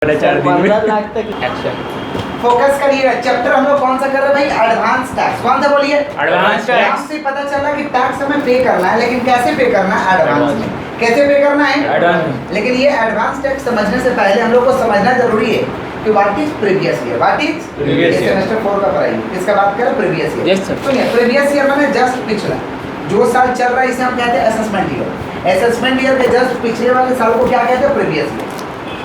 15 लाख तक action. Focus करिएगा। Chapter हम लोग कौन सा कर रहे हैं भाई? Advance tax. कौन सा बोलिए? Advance tax. नाम से पता चला कि टैक्स हमें पे करना है, लेकिन कैसे पे करना है? एडवांस में। कैसे पे करना है? एडवांस। लेकिन ये एडवांस टैक्स समझने से पहले हम लोग को समझना जरूरी है कि what is previous year. What is Previous year। Semester 4 का पढ़ाई। इसका बात करें प्रीवियस ईयर। Yes, sir। सुनिए, प्रीवियस ईयर माने जस्ट पिछला जो साल चल रहा है इसे हम कहते हैं असेसमेंट ईयर। असेसमेंट ईयर के जस्ट पिछले वाले साल को क्या कहते हैं? Previous year.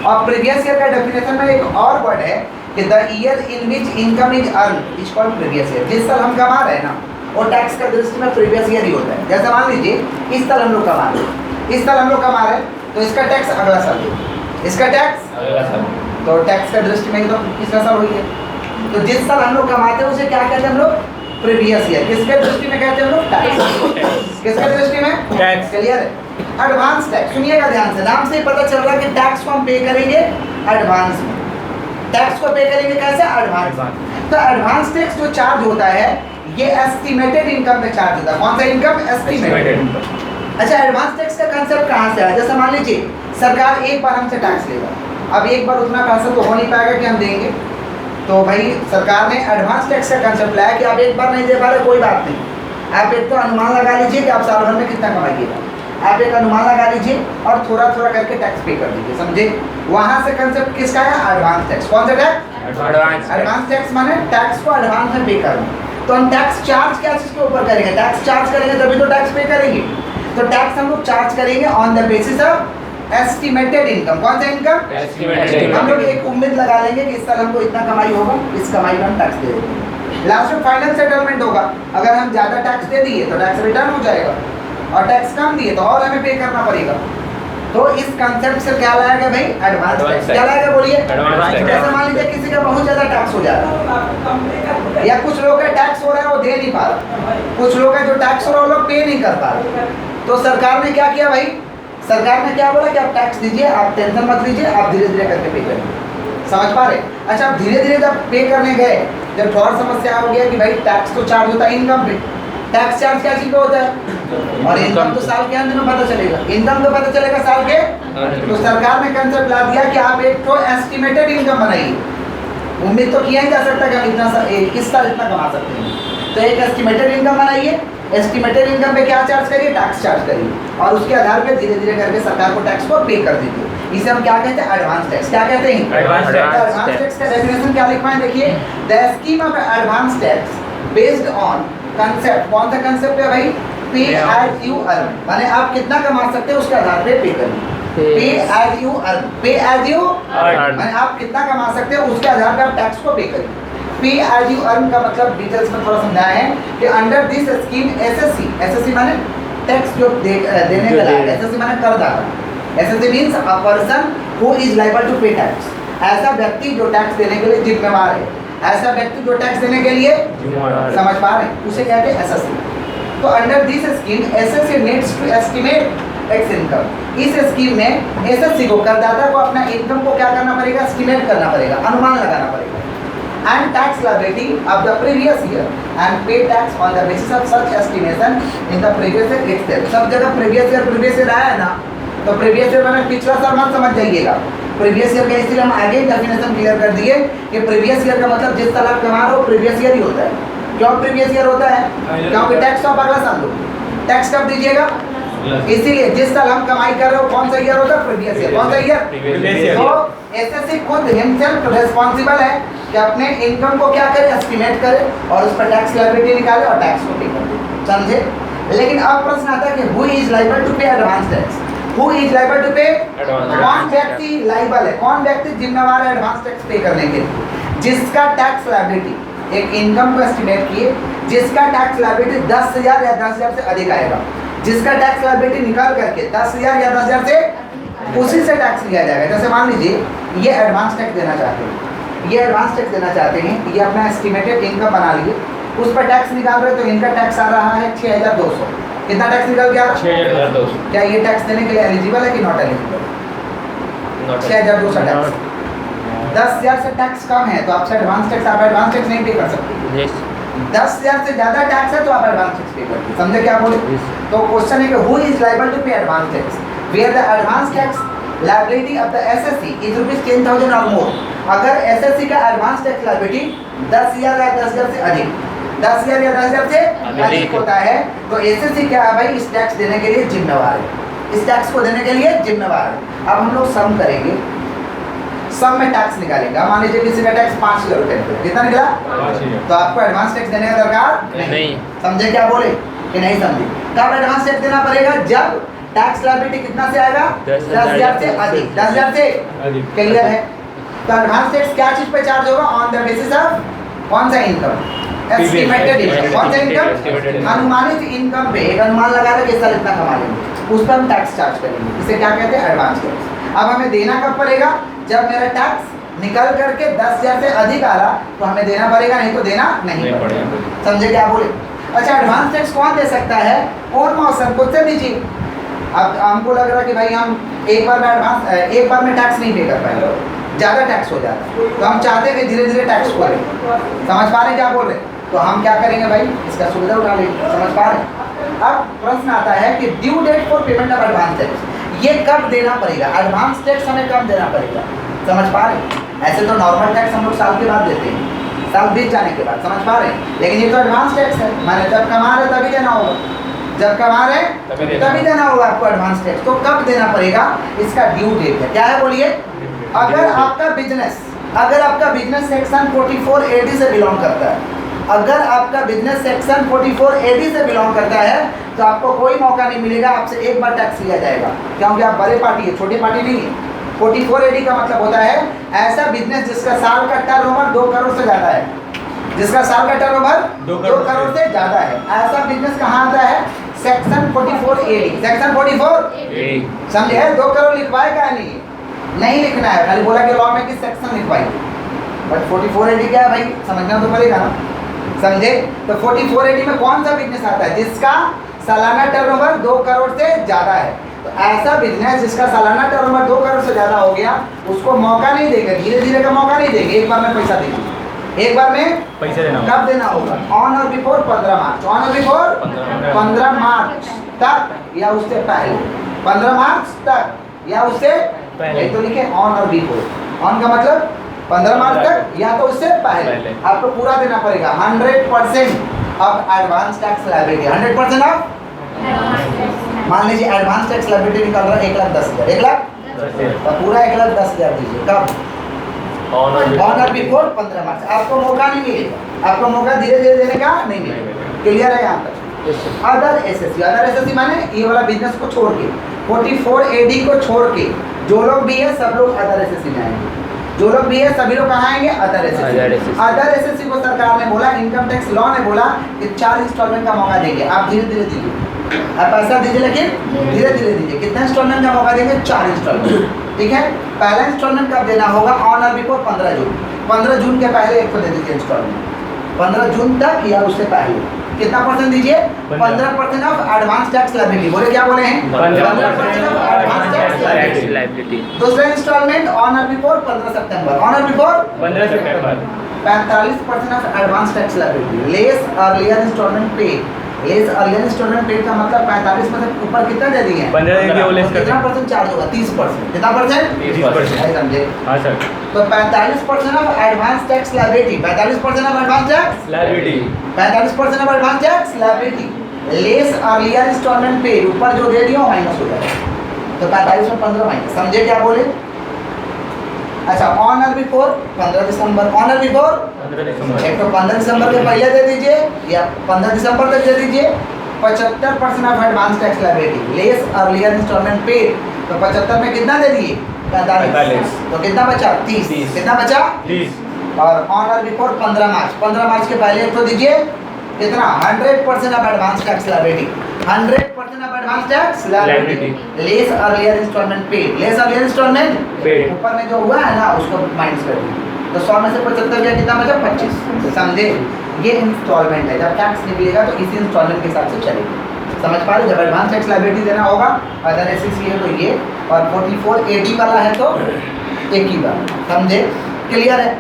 और प्रीवियस ईयर का डेफिनेशन में एक और वर्ड है कि the year in which income is earn is called previous year. जिस साल हम कमा रहे हैं ना वो टैक्स का दृष्टि में प्रीवियस ईयर ही होता है। जैसे मान लीजिए इस साल हम लोग कमा रहे हैं, इस साल हम लोग कमा रहे हैं तो इसका टैक्स अगला साल देगा। इसका टैक्स अगला साल। तो टैक्स का दृष्टि में तो पिछला साल हुई है। तो जिस साल हम लोग कमाते हैं उसे क्या कहते हैं हम लोग? Previous year. किसके दृष्टि में कहते हैं हम लोग? टैक्स। किसके दृष्टि में? टैक्स। क्लियर है? Advance tax. सुनिएगा ध्यान से, नाम से ही पता चल रहा है कि टैक्स को हम पे करेंगे एडवांस में। टैक्स को पे करेंगे कैसे? एडवांस। तो एडवांस टैक्स जो चार्ज होता है ये एस्टिमेटेड इनकम पे चार्ज होता है। कौन सा इनकम? एस्टिमेटेड। अच्छा, एडवांस टैक्स का कंसेप्ट कहाँ से आया? जैसे मान लीजिए सरकार एक बार हमसे टैक्स लेगा, अब एक बार उतना पैसा तो हो नहीं पाएगा कि हम देंगे, तो भाई सरकार ने एडवांस टैक्स का कंसेप्ट लाया कि आप एक बार नहीं दे पा रहे, कोई बात नहीं, आप एक तो अनुमान लगा लीजिए कि आप साल भर में कितना कमाइएगा। आप एक अनुमान लगा लीजिए और थोड़ा थोड़ा करके टैक्स पे कर दीजिए। समझे? वहाँ से कंसेप्ट किसका है? Advance tax. कौन सा टैक्स? एडवांस। एडवांस टैक्स माने टैक्स को एडवांस में पे करना। तो हम टैक्स चार्ज क्या चीज़ के ऊपर करेंगे? टैक्स चार्ज करेंगे तभी तो टैक्स पे करेंगे। तो टैक्स हम लोग चार्ज करेंगे on the basis of estimated income. कौन सा इनकम? एस्टिमेटेड। हम लोग एक उम्मीद लगा लेंगे कि इस साल हमको इतना कमाई होगा, इस कमाई का हम टैक्स दे देंगे। लास्ट में फाइनल सेटलमेंट होगा। अगर हम ज़्यादा टैक्स दे दिए तो टैक्स रिटर्न हो जाएगा, और टैक्स कम दिए तो और हमें पे करना पड़ेगा। तो इस कंसेप्ट से क्या लाया गया भाई? Advance tax. क्या लाया गया बोलिए? Advance tax. जैसे मान लीजिए किसी का बहुत ज़्यादा टैक्स हो जा रहा है, या कुछ लोग का टैक्स हो रहा है वो दे नहीं पा रहा, कुछ लोग का जो टैक्स हो रहा है वो लोग पे नहीं कर पा रहे, तो सरकार ने क्या किया भाई? सरकार ने क्या बोला कि आप टैक्स दीजिए, आप टेंशन मत लीजिए, आप धीरे धीरे करके पे करेंगे। समझ पा रहे? अच्छा, आप धीरे धीरे जब पे करने गए, जब थोड़ा समस्या हो गया कि भाई टैक्स तो चार्ज होता है इनकम पे, टैक्स चार्ज क्या चीज़ पे होता है? और इनकम तो साल के अंत में पता चलेगा, इनकम तो पता चलेगा साल के। तो सरकार ने कंसेप्ट ला दिया कि आप एक तो एस्टिमेटेड इनकम बनाइए। उम्मीद तो किया ही जा सकता है कि हम इतना इस साल इतना कमा सकते हैं, तो एक एस्टिमेटेड इनकम बनाइए। एस्टिमेटेड इनकम पे क्या चार्ज करिए? टैक्स चार्ज करिए, और उसके आधार पे धीरे धीरे करके सरकार को टैक्स को पे कर दीजिए। इसे हम क्या कहते हैं? Advance tax. क्या कहते हैं? Advance tax. एडवांस टैक्स का डेफिनेशन क्या लिखा है? देखिए, the scheme of advance tax based on concept. कौन सा कंसेप्ट है भाई? पे एज यू अर्न, माने आप कितना कमा सकते हैं उसके आधार पे पे करिए। पे एज यू अर्न, पे एज यू अर्न माने आप कितना कमा सकते हैं उसके आधार पे आप टैक्स को पे करिए। पे एज यू अर्न का मतलब डिटेल्स में थोड़ा समझाया है कि under this scheme SSC, SSC माने टैक्स जो देने का लायक, एसएससी माने करदाता, SSC means a person who is liable to pay tax. ऐसा व्यक्ति जो टैक्स देने के लिए जिम्मेवार है, ऐसा व्यक्ति जो टैक्स देने के लिए समझ पा रहे हैं, उसे कहते हैं एसएससी। तो under this scheme SSC needs to estimate tax income. इस स्कीम में एसएससी को, करदाता को अपना इनकम को क्या करना पड़ेगा? एस्टिमेट करना पड़ेगा, अनुमान लगाना पड़ेगा, and tax liability of the previous year and pay tax on the basis of such estimation in the previous year itself। सब जगह प्रीवियस ईयर आया है ना, तो प्रीवियस ईयर मैंने पिछला साल मत समझ जाइएगा। प्रीवियस ईयर का इसलिए हम आगे डेफिनेशन क्लियर कर दिए कि प्रीवियस ईयर का मतलब जिस साल आप कमा रहे हो प्रीवियस ईयर ही होता है। क्यों प्रीवियस ईयर होता है? क्योंकि टैक्स तो आप अगला साल दो, टैक्स कब दीजिएगा? इसीलिए जिस साल हम कमाई कर रहे हो कौन सा ईयर होता है? Previous year. कौन सा ईयर? तो एसएससी खुद हिमसेल्फ रिस्पॉन्सिबल है कि अपने इनकम को क्या करे? एस्टिमेट करे और उस पर टैक्स लायबिलिटी निकाले और टैक्स को पे करे। समझे? लेकिन अब प्रश्न आता है कि who is liable to pay advance tax? Who is liable to pay? कौन व्यक्ति लायबल है, कौन व्यक्ति जिम्मेवार है एडवांस टैक्स पे करने के लिए? जिसका टैक्स लायबिलिटी, एक इनकम को एस्टिमेट किए, जिसका टैक्स लायबिलिटी 10,000 या 10,000 से अधिक आएगा, जिसका टैक्स लायबिलिटी निकाल करके 10,000 या 10,000 से उसी से टैक्स लिया जाएगा। जैसे मान लीजिए ये एडवांस टैक्स देना चाहते हैं, ये एडवांस टैक्स देना चाहते हैं, ये अपना एस्टिमेटेड इनकम बना लिए, उस पर टैक्स निकाल रहे, तो इनका टैक्स आ रहा है 6,200। कितना टैक्स निकल गया? 6,200। क्या ये टैक्स देने के लिए एलिजिबल है कि नॉट एलिजिबल? 6,200 टैक्स। 10,000 से टैक्स कम है तो आपसे एडवांस टैक्स, आप एडवांस टैक्स नहीं पे कर सकते। 10,000 से ज़्यादा टैक्स है तो आप एडवांस टैक्स पे करते। समझे क्या बोले? तो क्वेश्चन है कि who is liable to pay advance tax? Where the advance tax liability of the SSC is ₹10,000 or मोर। अगर एसएससी का एडवांस टैक्स लायबिलिटी 10,000 या 10,000 से अधिक, 10,000 या 10,000 से अधिक होता है तो एसएससी क्या है भाई, इस टैक्स देने के लिए जिम्मेवार है, इस टैक्स को देने के लिए जिम्मेवार है। अब हम लोग सम करेंगे, सम में टैक्स निकालेंगे। मान लीजिए किसी का टैक्स 5,000 रुपये निकला, कितना निकला? तो आपको एडवांस टैक्स देने का दरकार नहीं। समझे क्या बोले कि नहीं समझे? कब एडवांस टैक्स देना पड़ेगा? जब टैक्स लायबिलिटी कितना से आएगा? 10,000 से अधिक, 10,000 से क्लियर है। तो एडवांस टैक्स क्या चीज पे चार्ज होगा? ऑन द बेसिस ऑफ कौन सा इनकम? Estimated income. कौन सा इनकम? अनुमानित इनकम पे एक अनुमान लगा रहा है कि साल इतना कमा लेंगे, उस पर हम टैक्स चार्ज करेंगे। इसे क्या कहते हैं? Advance tax. अब हमें देना कब पड़ेगा? जब मेरा टैक्स निकल करके 10,000 से अधिक आ रहा तो हमें देना पड़ेगा, नहीं तो देना नहीं पड़ेगा। समझे क्या बोले? अच्छा, एडवांस टैक्स कौन दे सकता है? कौन मौसम खुद से दीजिए। अब हमको लग रहा है कि भाई हम एक बार में टैक्स नहीं पे कर पाएंगे, ज़्यादा टैक्स हो जाता है, तो हम चाहते हैं कि धीरे धीरे टैक्स को करें। समझ पा रहे हैं क्या बोल रहे हैं? तो हम क्या करेंगे भाई, इसका सुविधा उठा लेंगे। समझ पा रहे हैं? अब प्रश्न आता है कि due date for payment of advance tax, ये कब देना पड़ेगा? एडवांस टैक्स हमें कब देना पड़ेगा? समझ पा रहे हैं? ऐसे तो नॉर्मल टैक्स हम लोग साल के बाद देते हैं, साल बीत जाने के बाद। समझ पा रहे हैं? लेकिन ये तो एडवांस टैक्स है, माने जब कमा रहे तभी देना होगा, जब कमा रहे तभी देना होगा आपको एडवांस टैक्स। तो कब देना पड़ेगा? इसका ड्यू डेट है। क्या है बोलिए? अगर आपका बिजनेस सेक्शन 44AD से बिलोंग करता है, अगर आपका बिजनेस सेक्शन 44AD से बिलोंग करता है तो आपको कोई मौका नहीं मिलेगा, आपसे एक बार टैक्स लिया जाएगा, क्योंकि आप बड़े पार्टी है, छोटी पार्टी नहीं है। 44AD का मतलब होता है ऐसा बिजनेस जिसका साल का टर्नओवर 2 करोड़ से ज़्यादा है, जिसका साल का टर्नओवर 2 करोड़ से ज़्यादा है। ऐसा बिजनेस कहाँ आता है? Section 44AD। सेक्शन 44 समझे है? 2 करोड़ लिखवाएगा नहीं लिखना है, खाली बोला कि लॉ में किस सेक्शन लिखवाइए, बट 44AD क्या है भाई, समझना तो पड़ेगा ना। समझे? तो 44AD में कौन सा बिजनेस आता है? जिसका सालाना टर्नओवर 2 करोड़ से ज़्यादा है। तो ऐसा बिजनेस जिसका सालाना टर्नओवर 2 करोड़ से ज़्यादा हो गया, उसको मौका नहीं देंगे, धीरे धीरे का मौका नहीं देंगे, एक बार में पैसा देंगे। एक बार में पैसा देना कब देना होगा? On or before 15 March. On or before 15 मार्च तक या उससे पहले, 15 मार्च तक या उससे पहले। तो लिखे ऑन और बिफोर। ऑन का मतलब 15 मार्च तक या तो उससे पहले आपको पूरा देना पड़ेगा 100% of advance tax liability. 100% of, मान लीजिए एडवांस टैक्स लायबिलिटी निकल रहा है 1,10,000, 1,10,000 तो पूरा 1,10,000 दीजिए। कब? ऑन और बिफोर 15 मार्च। आपको मौका नहीं मिलेगा, आपको मौका धीरे धीरे देने का नहीं मिलेगा। क्लियर है यहाँ तक? अदर एसएससी माने ये वाला बिजनेस को छोड़ के, 44AD को छोड़ के जो लोग भी है सब लोग अदर एसएससी में आएंगे। जो लोग भी है सभी लोग कहाँ आएंगे? Other SSC. अदर एसएससी को सरकार ने बोला, इनकम टैक्स लॉ ने बोला कि 4 इंस्टॉलमेंट का मौका देंगे। आप धीरे धीरे दीजिए, आप पैसा दीजिए लेकिन धीरे धीरे दीजिए। कितना इंस्टॉलमेंट का मौका देंगे? 4 इंस्टॉलमेंट। ठीक है? पहला इंस्टॉलमेंट कब देना होगा? ऑन और बिफोर 15 जून। 15 जून के पहले एक को दे दीजिए इंस्टॉलमेंट, 15 जून तक या उससे पहले। कितना परसेंट दीजिए? 15% ऑफ एडवांस टैक्स लायबिलिटी। बोले क्या बोले हैं? 15% ऑफ एडवांस टैक्स लायबिलिटी। दूसरा इंस्टॉलमेंट ऑन और बिफोर 15 सितंबर। ऑन और बिफोर 15 सितंबर 45% of advance tax liability. Less earlier installment paid. Less earlier installment paid का मतलब 45% ऊपर कितना दे दिए? 15 कितना परसेंट चार्ज होगा? 30%। कितना परसेंट? 30%। समझे? हाँ सर। तो 45% of advance tax liability, 45% of advance tax liability, 45% of advance tax liability. Less earlier installment paid, ऊपर जो दे दिया माइनस हो जाएगा, तो 45 में 15 माइनस। समझे क्या बोले? अच्छा, on or before 15 December. On or before 15 दिसंबर। एक तो 15 दिसंबर के पहले दे दीजिए या 15 दिसंबर तक दे दीजिए। 75% of advance tax liability. Less earlier installment paid, तो 75 में कितना दे दिए? 45। तो कितना बचा? 30। कितना बचा? 30। और ऑन और बिफोर 15 मार्च। 15 मार्च के पहले एक तो दीजिए कितना? 100% of advance tax liability. 100% of advance tax liability. Less earlier installment paid. Less earlier installment paid, ऊपर में जो हुआ है ना उसको माइनस कर दीजिए, तो 100 में से 75 गया, कितना बचा? 25। समझे? ये इंस्टॉलमेंट है, जब टैक्स निकलेगा तो इसी इंस्टॉलमेंट के हिसाब से चलेगा। समझ पा रहे? जब एडवांस टैक्स लायबिलिटी देना होगा अदर एसएससी है तो ये, और 44AD वाला है तो एक ही बार। समझे? क्लियर है?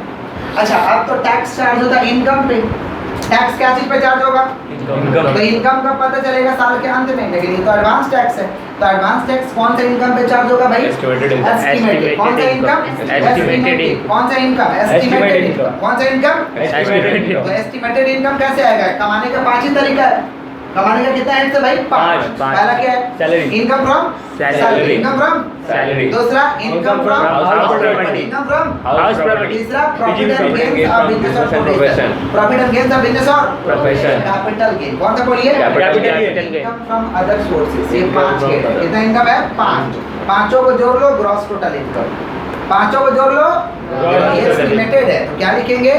अच्छा, अब तो टैक्स चार्ज होता है इनकम पे, टैक्स क्या चीज पे चार्ज होगा? इनकम। तो इनकम का पता चलेगा साल के अंत में, लेकिन ये तो एडवांस टैक्स है। तो एडवांस टैक्स कौन सा इनकम पे चार्ज होगा भाई? Estimated income। एस्टिमेटेड। कौन सा इनकम? Estimated income। कौन सा इनकम? Estimated income. कौन सा इनकम? Estimated तो income। एस्टिमेटेड इनकम कैसे आएगा? कमाने का 5 ही तरीका है। कमाने का कितना है भाई? 5। पाँच। पहला क्या है? Salary। Income from Salary। Income from Salary। दूसरा income from House property। Income from House property। तीसरा profit and Profit and gains gain of from business और business and profession. profession। Profit and gains of business और Profession। Capital gain. कौन सा बोलिए? Capital gain। Income from other sources. ये Income 5 from है। other। कितना income है? 5। पांचों को जोड़ लो, ग्रॉस टोटल इनकम। पांचों को जोड़ लो, Gross ये total एस्टिमेटेड है तो क्या लिखेंगे?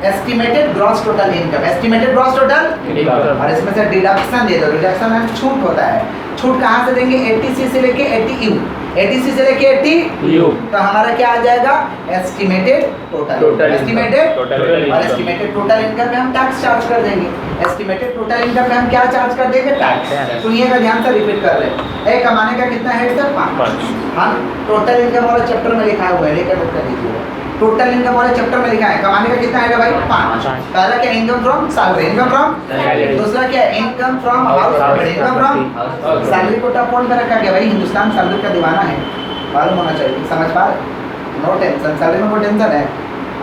Estimated gross total income. Estimated gross total Income। और इसमें से डिडक्शन दे दो। डिडक्शन में छूट होता है। छूट कहाँ से देंगे? 80C से लेके 80U। 80C से लेके 80U। तो हमारा क्या आ जाएगा? Estimated total. एस्टिमेटेड टोटल और एस्टिमेटेड टोटल इनकम में हम टैक्स चार्ज कर देंगे। एस्टिमेटेड टोटल इनकम में हम क्या चार्ज कर देंगे? टैक्स। सुनिएगा ध्यान से, रिपीट कर रहे हैं। कमाने का कितना है? 5। हाँ, टोटल इनकम वाला चैप्टर में लिखा हुआ है, लेकर नोट कर लीजिए। टोटल इनकम वाले चैप्टर में लिखा है कमाने का कितना है भाई? 5। पहला क्या? Income from salary. Income from Salary। दूसरा क्या? Income from house property. Income from salary को टॉप पॉइंट पे रखा गया भाई। हिंदुस्तान सैलरी का दीवाना है, मालूम होना चाहिए। समझ पा रहे? नो टेंशन, सैलरी में कोई टेंशन है?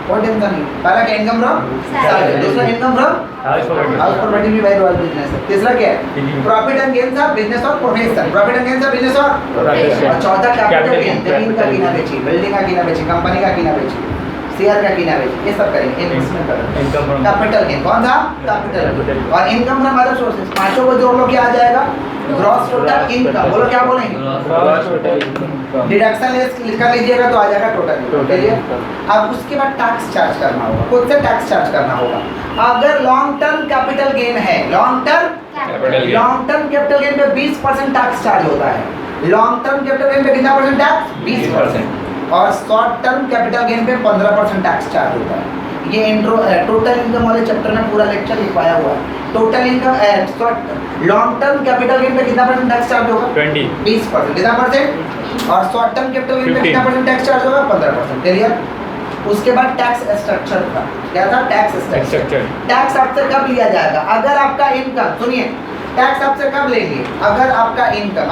कोई टेंशन नहीं। पहला क्या? Income from salary. दूसरा income from House property। House property भी भाई रॉयल बिजनेस है। तीसरा क्या है? Profit and gains of business और profession. Profit and gains of business और Profession। और चौथा कैपिटल गेन। Capital जमीन का gain। कीना बेची, बिल्डिंग का कीना बेची, कंपनी का कीना बेची, शेयर का कीना बेची, ये सब करेंगे। इन्वेस्टमेंट करेंगे। Income from capital gain. कौन था? Capital Capital। और इनकम फ्रॉम अदर सोर्सेज। पांचों को जोड़ लो, क्या आ जाएगा? Gross total income. बोलो क्या बोलेंगे? Gross total income। Deduction less कर लीजिएगा तो आ जाएगा टोटल इनकम। चलिए, अब उसके बाद टैक्स चार्ज करना होगा, खुद से टैक्स चार्ज करना होगा। अगर लॉन्ग टर्म कैपिटल गेन है, लॉन्ग टर्म कैपिटल गेन पे 20% टैक्स चार्ज होता है। लॉन्ग टर्म कैपिटल गेन पे कितना परसेंट टैक्स? 20%। और शॉर्ट टर्म कैपिटल गेन पे 15% टैक्स चार्ज होता है। ये इंट्रो टोटल इनकम वाले चैप्टर में पूरा लेक्चर लिखवाया हुआ है। Total income long term capital gain पे कितना परसेंट टैक्स चार्ज होगा? 20%। कितना परसेंट? और शॉर्ट टर्म कैपिटल गेन पे कितना परसेंट टैक्स चार्ज होगा? 15%। क्लियर? उसके बाद टैक्स स्ट्रक्चर था। क्या था? Tax structure. टैक्स आपसे कब लिया जाएगा? अगर आपका इनकम, सुनिए, टैक्स आपसे कब लेंगे? अगर आपका इनकम,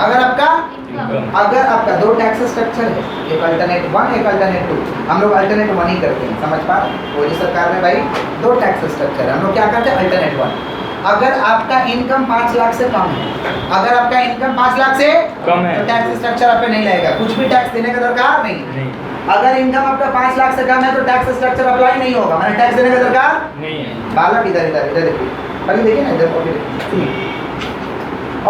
अगर आपका दो टैक्स स्ट्रक्चर है, एक अल्टरनेट 1, एक अल्टरनेट 2। हम लोग अल्टरनेट 1 ही करते हैं, समझ पा रहे? मोदी सरकार में भाई दो टैक्स स्ट्रक्चर है, हम लोग क्या करते हैं? अल्टरनेट 1। अगर आपका इनकम 5 लाख से कम है, अगर आपका इनकम 5 लाख से कम है, तो टैक्स स्ट्रक्चर आप पे नहीं लगेगा, कुछ भी टैक्स देने का दरकार नहीं। अगर इनकम आपका 5 लाख से कम है तो टैक्स स्ट्रक्चर अप्लाई नहीं होगा, मैंने टैक्स देने का दरकार नहीं है। बालक इधर देखिए, अभी देखिए ना, इधर देखिए।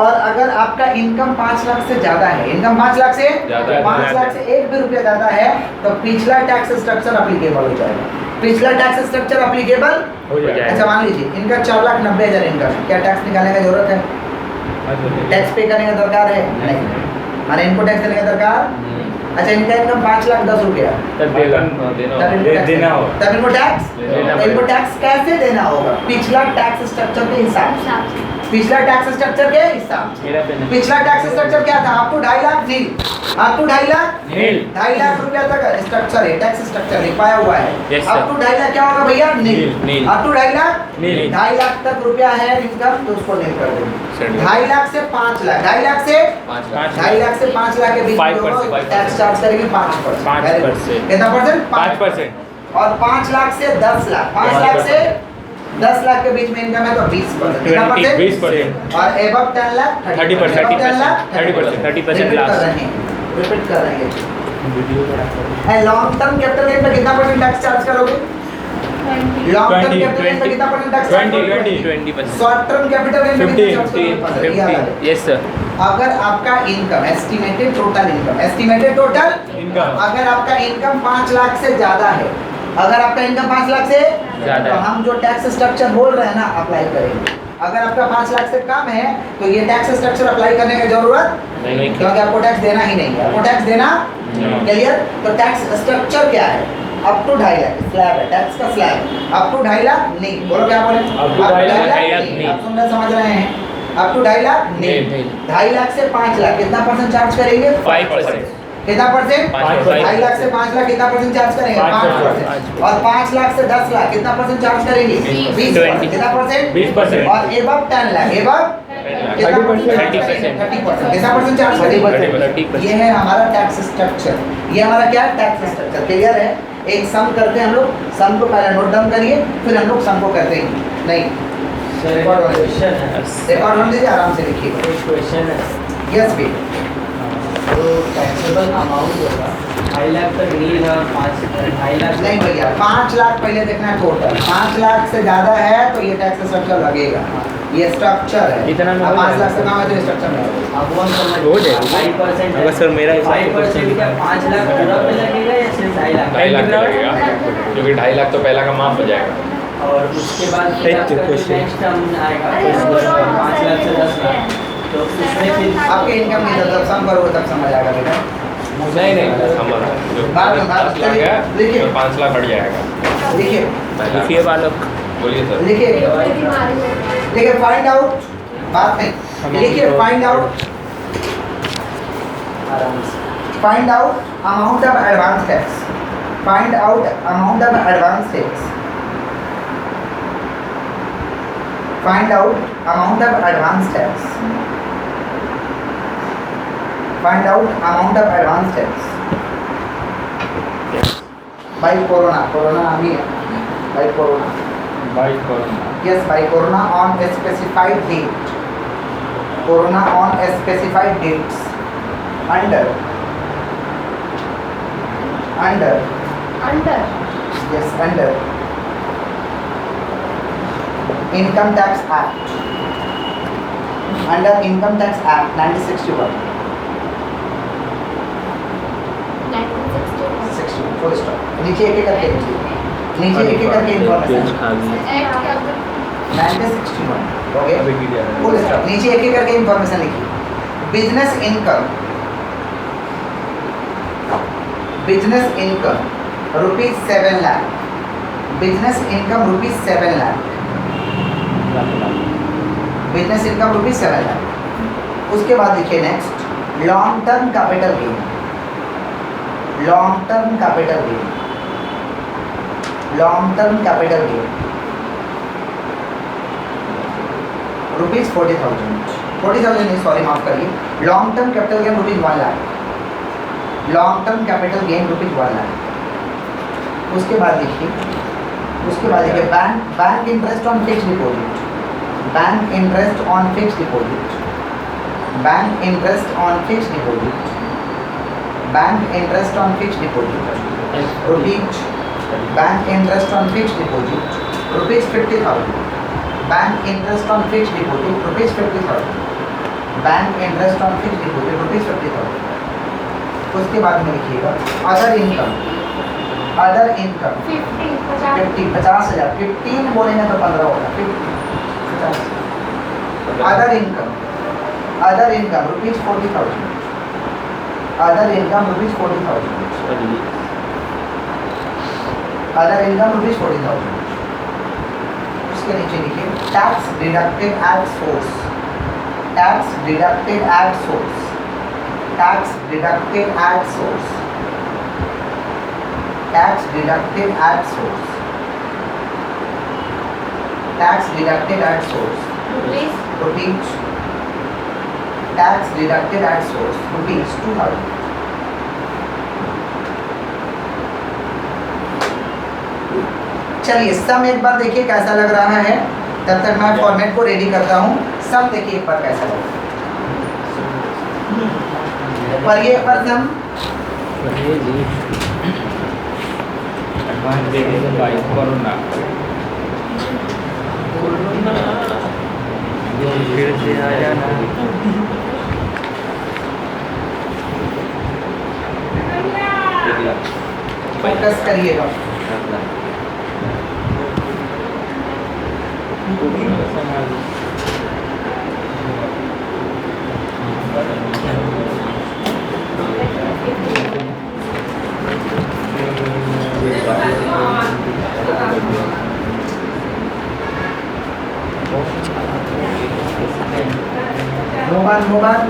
और अगर आपका इनकम 5 लाख से ज्यादा है, इनकम 5 लाख से ज्यादा है, 5 लाख से 1 भी रुपया ज्यादा है, तो पिछला टैक्स स्ट्रक्चर अप्लीकेबल हो जाएगा। पिछला टैक्स स्ट्रक्चर अप्लीकेबल हो जाएगा। अच्छा, मान लीजिए इनका 4,90,000 इनकम है, क्या टैक्स निकालने का जरूरत है? टैक्स पे करने का दरकार है? नहीं। माने इनको टैक्स देने का दरकार? अच्छा, इनका इनकम 5,10,000 रुपया, तब देना हो, तब इनको टैक्स कैसे देना होगा? पिछला टैक्स स्ट्रक्चर के हिसाब से। पिछला टैक्स स्ट्रक्चर के हिसाब से। पिछला टैक्स स्ट्रक्चर क्या था? आपको 2.5 लाख नील, आपको 2.5 लाख 2.5 लाख रुपया तक स्ट्रक्चर है, टैक्स स्ट्रक्चर लिखाया हुआ है। Yes, sir। आपको 2.5 लाख क्या होगा भैया? नील। नील। आपको 2.5 लाख नील। 2.5 लाख तक रुपया है इनकम, तो उसको नील कर देंगे। Sir। 2.5 लाख से 5 लाख, 2.5 लाख से 2.5 लाख से 5 लाख के बीच में 5%, टैक्स चार्ज करेंगे 5%। 5%। कितना परसेंट? 5%। और 5 लाख से 10 लाख, 5 लाख से 10 लाख के बीच में इनकम है तो 20%। कितना परसेंट? 20%। और एबव 10 लाख 30%। 30% लास्ट। रिपीट कर रहे हैं। लॉन्ग टर्म कैपिटल गेन पे कितना परसेंट टैक्स चार्ज करोगे? लॉन्ग टर्म कैपिटल गेन पे कितना परसेंट टैक्स चार्ज करोगे? 20%। शॉर्ट टर्म कैपिटल गेन पे कितना चार्ज करोगे? 50। Yes sir. अगर आपका इनकम एस्टिमेटेड टोटल इनकम, अगर आपका इनकम 5 लाख से ज्यादा है, अगर आपका इनकम 5 लाख से ज्यादा तो है, हम जो टैक्स स्ट्रक्चर बोल रहे हैं ना, अप्लाई करेंगे। अगर आपका 5 लाख से कम है तो ये टैक्स स्ट्रक्चर अप्लाई करने की जरूरत नहीं, क्योंकि आपको टैक्स देना ही नहीं है, आपको टैक्स देना क्लियर। तो टैक्स स्ट्रक्चर क्या है? अप टू 2.5 लाख स्लैब है, टैक्स का स्लैब अप टू 2.5 लाख नहीं, बोलो क्या बोले? Up to 2.5 लाख नहीं। आप सुन रहे समझ रहे हैं? अप टू 2.5 लाख नहीं। नहीं। 2.5 लाख से 5 लाख कितना परसेंट चार्ज करेंगे? 5%। कितना परसेंट? 5%। 2.5 लाख से 5 लाख कितना परसेंट चार्ज करेंगे? 5%। और 5 लाख से 10 लाख कितना परसेंट चार्ज करेंगे? 20%। कितना परसेंट? 20%। और एबव 10 लाख एबव 30%। 30%। कितना परसेंट चार्ज करेंगे? 30%। ये है हमारा टैक्स स्ट्रक्चर। ये हमारा क्या है? Tax structure. क्लियर है? एक सम करते हैं हम लोग, सम को पहले नोट डाउन करिए, फिर हम लोग सम को करते हैं। नहीं रिकॉर्ड होने दीजिए, आराम से लिखिए। क्वेश्चन है यस बी तो टैक्सेबल अमाउंट होगा 2.5 लाख तक नहीं है 2.5 लाख नहीं भैया, 5 लाख पहले देखना है टोटल। 5 लाख से ज्यादा है तो ये टैक्स स्ट्रक्चर लगेगा। ये स्ट्रक्चर है। इतना में हो 5 लाख से जाएगा। कम है तो स्ट्रक्चर में होगा। अब वो हो जाएगा। 5% अगर सर मेरा हिसाब से 5% क्या 5 लाख पूरा पे लगेगा या सिर्फ 2.5 लाख? 2.5 लाख का लगेगा, क्योंकि 2.5 लाख तो पहला का माफ हो जाएगा। और उसके बाद फिर एक आपका जो question। नेक्स्ट टर्म आएगा 5 लाख से 10 लाख तो उसमें फिर आपके इनकम नहीं जब सम करोगे तब समझ आएगा बेटा। नहीं समझ रहा हूँ। जो बात 10 लाख है देखिए। तो 5 लाख हट जाएगा। देखिए लिखिए बालक। बोलिए सर। देखिए फाइंड आउट, बात नहीं लिखिए, find out find out amount of advance tax. Find out amount of advance tax. Find out amount of advance tax. Find out amount of advance tax by corona. Corona आमी by corona. Yes, by corona on a specified date. Corona on a specified dates. Under. Yes, under. Income Tax Act. Under Income Tax Act 1961. 61. Full stop. नीचे एक एक करके लिखिए। नीचे एक एक करके इन्फॉर्मेशन। 1961 okay full stop. नीचे एक एक करके इंफॉर्मेशन लिखिए। Business income rupees 7 lakh. Business income rupees 7 lakh. Business income rupees 7 lakh. उसके बाद लिखिए next long term capital gain. Long term capital gain. Long term capital gain rupees 40,000 नहीं, सॉरी माफ करिए। Long term capital gain rupees 1 lakh. Long term capital gain rupees 1 lakh. उसके बाद देखिए bank interest on fix deposit. Bank interest on fix deposit. Bank interest on fix deposit. Bank interest on fix deposit rupees. Bank interest on fix deposit rupees 50,000। Bank interest on fix deposit rupees 50,000। Bank interest on fix deposit rupees 50,000। उसके बाद में लिखिएगा other income. Other income 50,000। 15 बोलेंगे तो 15 होगा। 50 other income rupees 40,000। Other income rupees 40,000। Other income rupees 40,000। उसके नीचे लिखिए tax deducted at source. Tax deducted at source. Tax deducted at source. Tax deducted at source. Tax deducted at source rupees. Tax deducted at source rupees 2,000। चलिए सम एक बार देखिए कैसा लग रहा है। तब तक मैं फॉर्मेट को रेडी करता हूँ। सम देखिए एक बार कैसा लग रहा है। पर ये पर सम कोरोना फिर से आ जाना। फोकस करिएगा। मोबाइल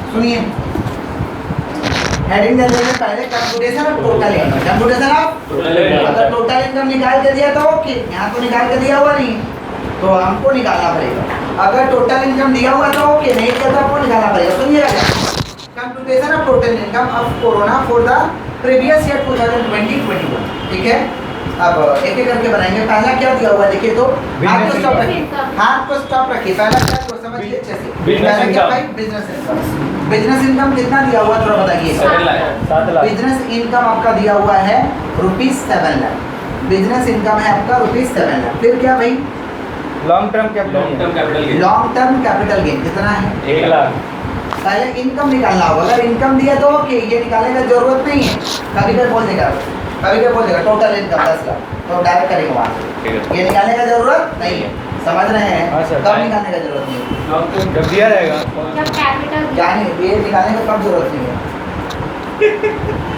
सुनिए, हेडिंग दे देंगे पहले कंप्यूटेशन और टोटल इनकम। कंप्यूटेशन ऑफ अगर टोटल इनकम निकाल के दिया तो ओके, यहाँ तो निकाल के दिया हुआ नहीं तो हमको निकालना पड़ेगा। अगर टोटल इनकम दिया हुआ तो ओके, नहीं दिया तो आपको निकालना पड़ेगा। सुनिएगा क्या, computation of total income of corona for the previous year 2020-21, ठीक है। अब एक एक करके बनाएंगे। पहला क्या दिया हुआ देखिए तो, हाथ को स्टॉप रखिए, हाथ को स्टॉप रखिए। पहला क्या तो समझिए अच्छे से, पहला क्या भाई, बिजनेस इनकम। बिजनेस इनकम कितना दिया हुआ थोड़ा बताइए। 7 लाख। बिजनेस इनकम आपका दिया हुआ है ₹7 लाख। बिजनेस इनकम है आपका ₹7 लाख। फिर क्या भाई, long term capital gain. Long term capital gain कितना है, 1 लाख। पहले इनकम निकालना होगा। अगर इनकम दिया तो ओके, ये निकालने का जरूरत नहीं है। कभी कभी बोल देगा, कभी कभी बोल देगा टोटल इनकम 10 लाख, तो डायरेक्ट करेंगे वहाँ से। ये निकालने का जरूरत नहीं है, समझ रहे हैं। हाँ सर। कब निकालने का जरूरत नहीं है, लॉन्ग टर्म जब दिया रहेगा जब कैपिटल यानी ये निकालने का कब जरूरत नहीं है,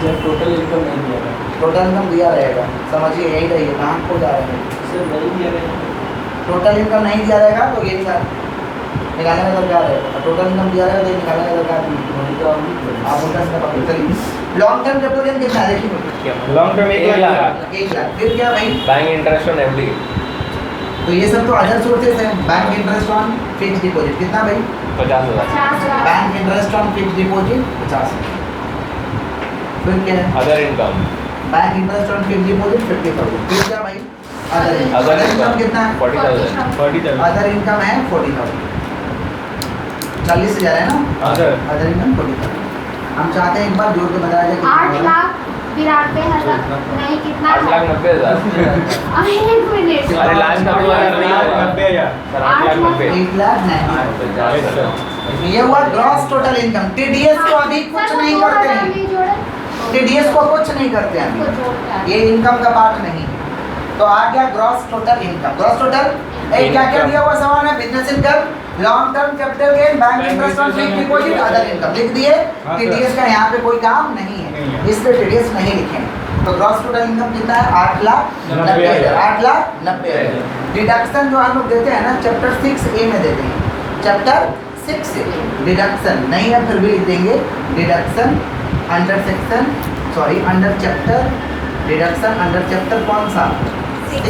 जब टोटल इनकम नहीं दिया है, टोटल इनकम दिया रहेगा। समझिए यही रहिए, कहाँ को जा रहे हैं। सर नहीं दिया है। टोटल इनकम नहीं दिया रहेगा तो ये निकालने का दरकार है। टोटल इनकम दिया रहेगा तो ये निकालने का दरकार नहीं। आप उल्टा सीधा पकड़ चलिए। लॉन्ग टर्म कैपिटल गेन कितना है देखिए, लॉन्ग टर्म 1 लाख। 1 लाख। फिर क्या भाई, बैंक इंटरेस्ट ऑन एफडी तो ये सब तो अदर सोर्सेस हैं। Bank interest on fix deposit कितना भाई, 50,000। 50 lakh. Bank interest on fix deposit 50। फिर क्या है, other income bank interest on fix deposit 50,000। फिर क्या भाई, अदर इनकम कितना है, 40,000। 40,000। अदर इनकम है 40,000। 40,000 है ना, हाँ सर। Other income 40,000। हम चाहते हैं एक बार जोड़ के बताया जाए 8,92,000 नहीं कितना 8,90,000। एक मिनट अरे लास्ट का 90,000। सर 8,90,000। 1,90,000। ये हुआ ग्रॉस टोटल इनकम। टीडीएस को अभी कुछ नहीं करते हैं, टीडीएस को कुछ नहीं करते हैं अभी, ये इनकम का पार्ट नहीं है। तो आ गया gross total income. Gross total क्या क्या दिया हुआ सवाल है, business income, long term capital gain, bank interest on fixed deposit, other income लिख दिए। टीडीएस का यहाँ पे कोई काम नहीं है, इसलिए टीडीएस नहीं लिखेंगे। तो ग्रॉस टोटल इनकम कितना है, 8,90,000। 8,90,000। डिडक्शन जो हम लोग देते हैं ना चैप्टर 6A में देते हैं, चैप्टर 6A डिडक्शन नहीं है फिर भी लिख देंगे deduction under section, sorry under chapter, deduction under chapter कौन सा, 6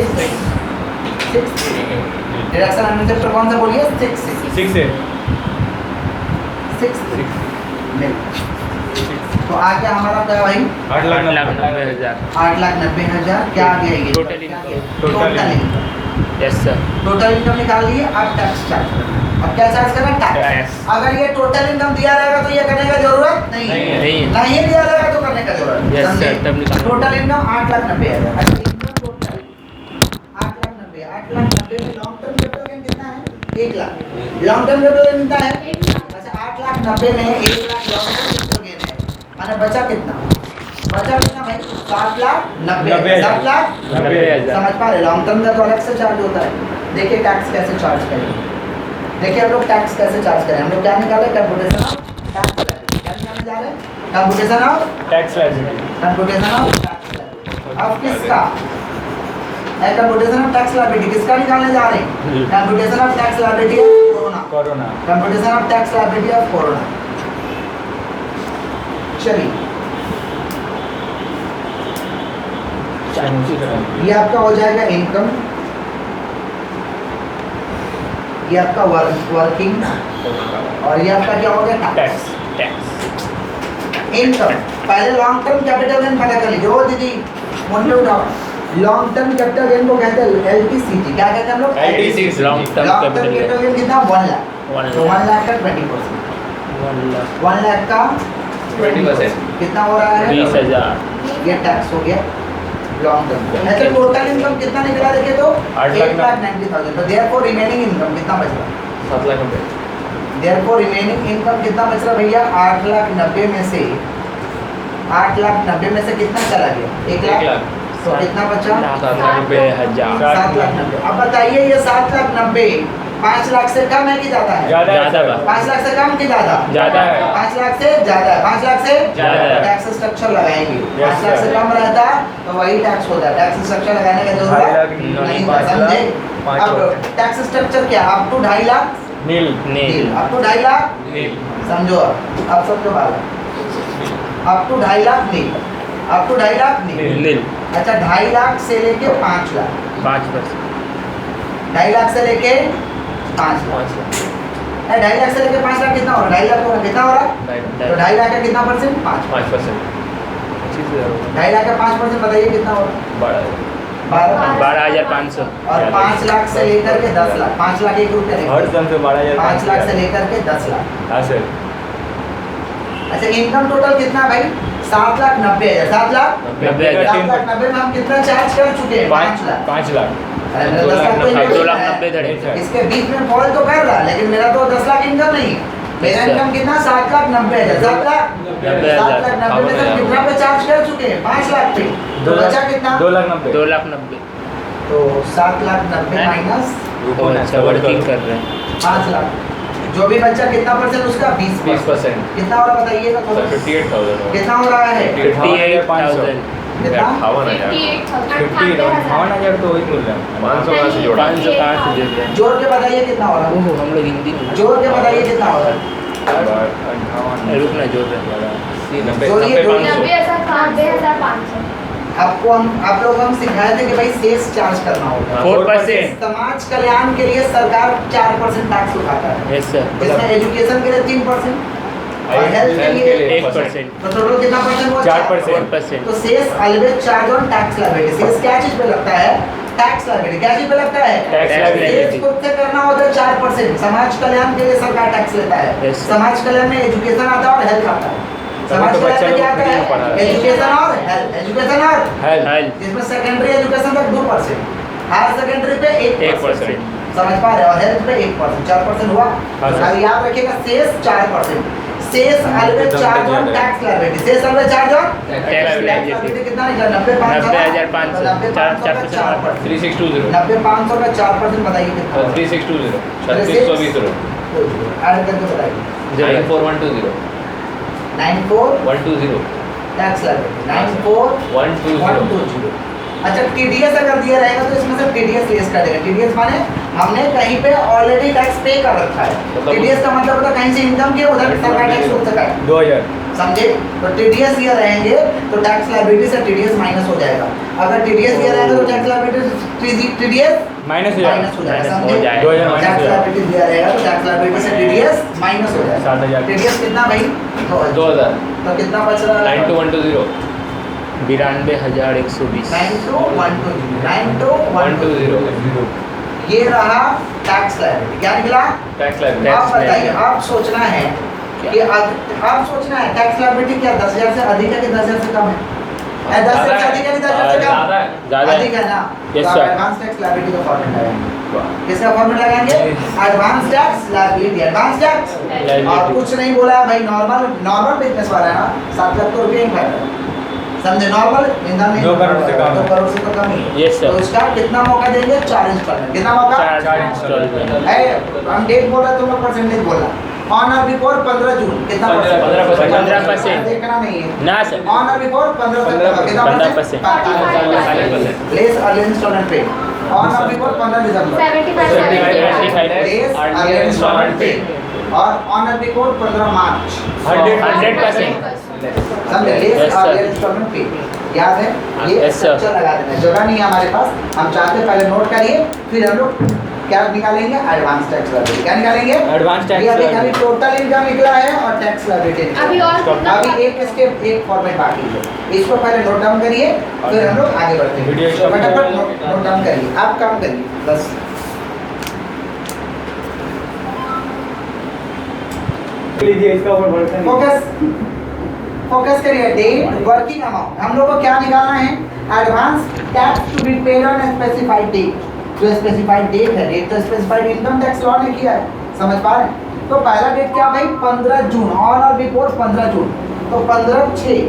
डिडक्शन अंडर चैप्टर कौन सा बोलिए, 6 6 तो आ गया हमारा क्या भाई, 8,90,000। 8,90,000। क्या आ गया ये, total total income. Yes sir. Total income निकाल लिए। अब टैक्स चार्ज करना। अब क्या चार्ज करना, टैक्स। टैक्स। अगर ये टोटल इनकम दिया रहेगा तो ये करने का जरूरत नहीं है, नहीं। नहीं दिया रहेगा तो करने का जरूरत है। Yes, समझे? sir, तब निकालो। Total income 8,90,000। अच्छा इनकम टोटल 8,90,000। 8,90,000 में लॉन्ग टर्म कैपिटल गेन कितना है, 1 lakh. Long term capital gain कितना है, अच्छा 8,90,000 में 1 lakh long term capital gain है। माने बचा कितना, बचा कितना भाई, 7,90,000। 7,90,000 समझ पा रहे। लॉन्ग टर्म का तो अलग से चार्ज होता है। देखिए टैक्स कैसे चार्ज करेंगे, देखिए हम लोग टैक्स कैसे चार्ज करें। हम लोग क्या निकाले, कंप्यूटेशन ऑफ टैक्स लायबिलिटी। क्या निकालने जा रहे हैं, computation of tax liability. Computation of tax liability. अब किसका है, कंप्यूटेशन ऑफ टैक्स लायबिलिटी किसका निकालने जा रहे हैं, computation of tax liability of corona. Corona. Computation of tax liability of corona. चलिए ये आपका हो जाएगा इनकम, ये आपका वर्किंग, और ये आपका क्या हो गया, टैक्स। टैक्स। इनकम। पहले लॉन्ग टर्म कैपिटल गेन पता कर लीजिए। ओ दीदी मुझे उठाओ, लॉन्ग टर्म कैपिटल गेन को कहते हैं LTCG। क्या कहते हैं हम लोग, LTCG। Long term long term capital gain कितना, 1 लाख। 1 तो 1 लाख का 20%, 1 लाख का 20% कितना हो रहा है, 20,000। ये टैक्स हो गया लॉन्ग टर्म। ऐसे टोटल इनकम कितना निकला देखिए तो 8,90,000। तो देयरफॉर रिमेनिंग इनकम कितना बच रहा, 7,90,000। देयरफॉर रिमेनिंग इनकम कितना बच रहा भैया, 8,90,000 में से 8,90,000 में से कितना चला गया? 1,00,000। तो कितना बचा? 7,90,000। 7,90,000। अब बताइए ये 7,90,000 5 लाख से कम है कि ज्यादा है? ज्यादा बा। 5 लाख से कम कि ज्यादा? ज्यादा है। 5 लाख से ज्यादा है। 5 लाख से ज्यादा है। टैक्स स्ट्रक्चर लगाएंगे। Yes, 5 लाख से sir. कम रहता तो वही टैक्स होता है। टैक्स स्ट्रक्चर लगाने का 2.5 लाख जरूरत नहीं, नहीं 5 लाख, समझे? 5 अब लाख। टैक्स स्ट्रक्चर क्या? Up to 2.5 lakh nil nil. Up to 2.5 lakh nil समझो। अब सबके बाद अप टू 2.5 लाख नहीं, अप टू 2.5 लाख नहीं। नील। अच्छा 2.5 लाख से लेके 5 लाख, 5%। 2.5 लाख से लेके 5 लाख। 2.5 लाख से लेके 5 लाख कितना हो रहा है? 2.5 लाख हो रहा कितना हो रहा है? तो 2.5 लाख का कितना परसेंट? 5%। 2.5 लाख का 5% बताइए कितना हो रहा है? 12। 12,500। और 5 लाख से लेकर के 10 लाख, 5 लाख 1 रुपया हर नहीं, सन से 12,000 5 लाख से लेकर के 10 लाख। हाँ सर। अच्छा इनकम टोटल कितना भाई? 7,90,000। 7 लाख 90,000। 7,90,000 में हम कितना चार्ज कर चुके हैं? 5 लाख। 5 लाख। अरे मेरा 10 लाख तो इनकम 2,90,000 है। धड़े। इसके बीच में फॉल तो कर रहा, लेकिन मेरा तो 10 लाख इनकम नहीं है। मेरा अच्छा। इनकम कितना? 7,90,000। 7 लाख 7,90,000 में से हम कितना पे चार्ज कर चुके हैं? 5 लाख पे। तो बचा कितना? 2,90,000। 2,90,000। तो 7,90,000 माइनस अच्छा वर्किंग कर रहे हैं। 5 लाख, जो भी बच्चा कितना परसेंट उसका? 20%। कितना हो रहा बताइएगा थोड़ा? 58,000। कितना हो रहा है? 58,000। कितना? 58,000 तो वही बोल रहे हैं। 500 कहाँ से जोड़ा? 500 कहाँ से जोड़ रहे हैं? जोड़ के बताइए कितना हो रहा है? ओहो हम लोग हिंदी में जोड़ के बताइए कितना हो रहा है? रुकना जोड़ रहे हैं। जोड़िए, जोड़िए। 90,500। आपको आप लोग हम सिखाए थे कि भाई सेस चार्ज करना होगा। 4%। समाज कल्याण के लिए सरकार 4% टैक्स उठाता है, यस सर। जिसमें एजुकेशन के लिए 3% और हेल्थ के लिए 1%। तो टोटल कितना परसेंट हुआ? 4%। 4%। तो cess always charge on tax liability. Cess क्या चीज पे लगता है? Tax liability. क्या चीज पे लगता है? Tax liability। सेस खुद से करना होता है 4%। समाज कल्याण के लिए सरकार टैक्स लेता है। Yes, sir। समाज कल्याण में एजुकेशन आता है और हेल्थ आता है। समाज तो कल्याण बच्चा में क्या आता लोग फ्री में पढ़ा है? रहा है। एजुकेशन और हेल्थ। एजुकेशन और हेल्थ। जिसमें सेकेंडरी एजुकेशन तक 2%, हायर सेकेंडरी पे 1%, 1%। समझ पा रहे हो? और हेल्थ पे 1%, 4% हुआ। हाँ, सर। अब याद रखिएगा सेस 4%। सेस ऑलवेज एकदम चार्ज ऑन ज्यादा है। Tax liability. Cess always charge on tax liability कितना निकला? 90,500 90,500। 90,500 का 4%। 3620। 90,500 का 4% बताइए कितना? 3620। 3620। ऐड करके बताइए। 94120। 94 120। Tax liability 94 120। अच्छा टीडीएस अगर दिया रहेगा तो इसमें से टीडीएस लेस कर देगा। टीडीएस माने हमने कहीं पे ऑलरेडी टैक्स पे कर रखा है। मतलब टीडीएस का मतलब होता है कहीं से इनकम किया उधर सरकार टैक्स खुद से काटे। 2000। समझे? तो टीडीएस ये रहेंगे तो टैक्स लायबिलिटी से टीडीएस माइनस हो जाएगा। अगर टीडीएस ये रहेगा तो टैक्स लायबिलिटी टीडीएस माइनस हो माइनस हो जाएगा। हो समझे? जाएगा। 2000 माइनस टैक्स हो जाएगा। लायबिलिटी दिया रहेगा तो टैक्स लायबिलिटी से टीडीएस माइनस हो जाएगा। 7,000। टीडीएस कितना भाई? 2000। तो कितना बच रहा है? 92120। 92,120। 92,120 ये रहा टैक्स लायबिलिटी। क्या निकला? Tax liability. आप Tax बताइए, liability। आप सोचना है कि आप सोचना है टैक्स लायबिलिटी क्या 10,000 से अधिक है कि 10,000 से कम है? 10,000 से अधिक है कि 10,000 से कम? ज़्यादा है। ज़्यादा है। अधिक है ना? Yes, तो sir। एडवांस टैक्स लायबिलिटी का फॉर्मूला लगाएंगे। किसका फॉर्मूला लगाएंगे? Advance tax liability. Advance tax और कुछ नहीं बोला है भाई। नॉर्मल बिजनेस वाला है ना 7 लाख तो रुपये ही भर रहा है। समझे? नॉर्मल इंसान नहीं 2 करोड़ से कम। 2 करोड़ से तो कम ही है। Yes, sir। तो इसका कितना मौका देंगे? 4 इंस्टॉलमेंट। कितना मौका? 4 इंस्टॉलमेंट। है हम डेट बोल रहे तुम लोग परसेंटेज बोल रहा। ऑन और बिफोर 15 जून कितना 15%। देखना नहीं है। ना सर। ऑन और बिफोर 15 सितंबर कितना 15%। 45%। Less early installment pay on or before 15 दिसंबर 75। लेस अर्ली इंस्टॉलमेंट पे और ऑन और बिफोर 15 मार्च 100%। समझे? Less Yes, sir। Early installment pay याद है? ये Yes, sir। स्ट्रक्चर लगा देना। जगह नहीं है हमारे पास, हम चाहते हैं पहले नोट करिए फिर हम लोग क्या निकालेंगे? Advance tax liability. क्या निकालेंगे? एडवांस टैक्स ये अभी खाली लायबिलिटी। टोटल इनकम निकला है और टैक्स लायबिलिटी निकला अभी है। और कितना? अभी एक स्टेप एक फॉर्मेट बाकी है, इसको पहले नोट डाउन करिए फिर हम लोग आगे बढ़ते हैं। वीडियो तो स्टॉप फटाफट करिए। नोट डाउन करिए। आप काम करिए बस। लीजिए इसका ऊपर बढ़ते फोकस करिए। डेट वर्किंग अमाउंट हम लोग को क्या निकालना है? Advance tax to be paid on specified date. जो स्पेसिफाइड डेट है, डेट तो स्पेसिफाइड इनकम टैक्स लॉ ने किया है। समझ पा रहे हैं? तो पहला डेट क्या भाई? 15 जून। ऑन और बिफोर 15 जून। तो 15/6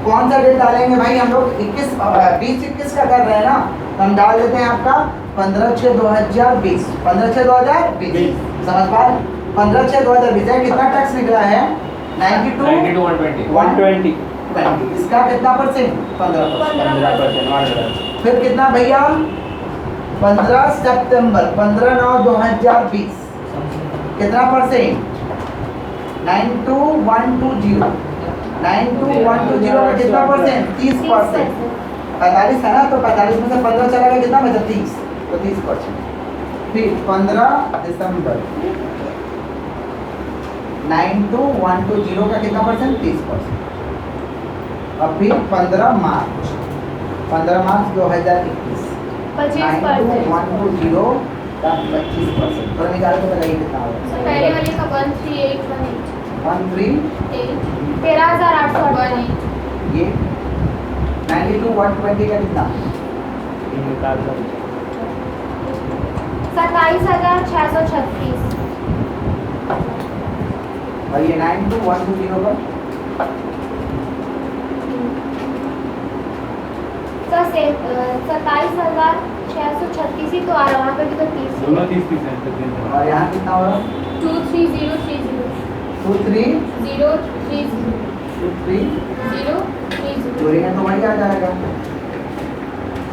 कौन सा डेट डालेंगे भाई हम लोग 20-21 का कर रहे हैं ना, तो हम डाल देते हैं आपका 15/6/2020। 15/6/2020 समझ पा रहे? 15/6/2020 है, कितना टैक्स निकला है 92 120 इसका कितना परसेंट 15%। फिर कितना भैया 15 सितंबर 15/9/2020 कितना परसेंट 92120 का कितना परसेंट 30%। 45 है ना, तो 45 में से 15 चला गया, कितना बचा 30, तो 30%। फिर 15 दिसंबर 92120 का कितना परसेंट 30%। और फिर 15 मार्च 2021 92120 का 25%। तो निकाल के बताइए कितना होगा। पहले वाले का 13818 13 ये 92 120 का कितना 27,636। और ये 92120 का सर 27,636 ही तो आ रहा है, वहाँ पे भी तो 30 दोनों 30% और यहाँ कितना हो रहा 23030 23 030 23 030। जोड़ेंगे तो वही आ जाएगा।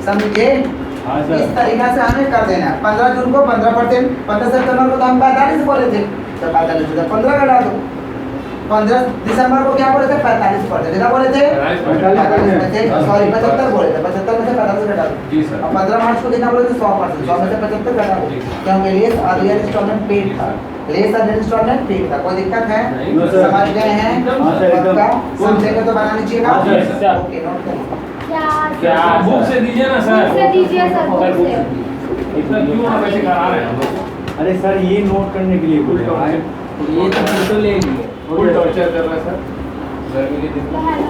समझे? हाँ इस सर तरीका से हमें कर देना है। 15 जून को 15%, 15 सितंबर को तो हम 45 बोले थे, तो 45 में से 15 घटा दो। 15 दिसंबर को क्या बोले थे 45%, कितना बोले थे 45 में से सॉरी 75 बोले थे, 75 में से 45 घटा दो। जी सर। और 15 मार्च को कितना बोले थे 100%, 100 में से 75 घटा दो, क्योंकि लेस अर्लियर इंस्टॉलमेंट पेड था, लेस अर्लियर इंस्टॉलमेंट पेड था। कोई दिक्कत है? No sir. समझ गए हैं? हाँ सर, एकदम। पक्का? समझेंगे तो बना लीजिएगा। हाँ सर, सर। ओके, नोट करिए। क्या बुक से दीजिए ना बुक से दीजिए सर, बुक से। इतना क्यों हम ऐसे करा रहे हैं हम लोग? अरे सर ये नोट करने के लिए बोले फुल हैं। ये तो फोटो ले लिए। टॉर्चर कर रहा है सर गर्मी के दिन तो है ना।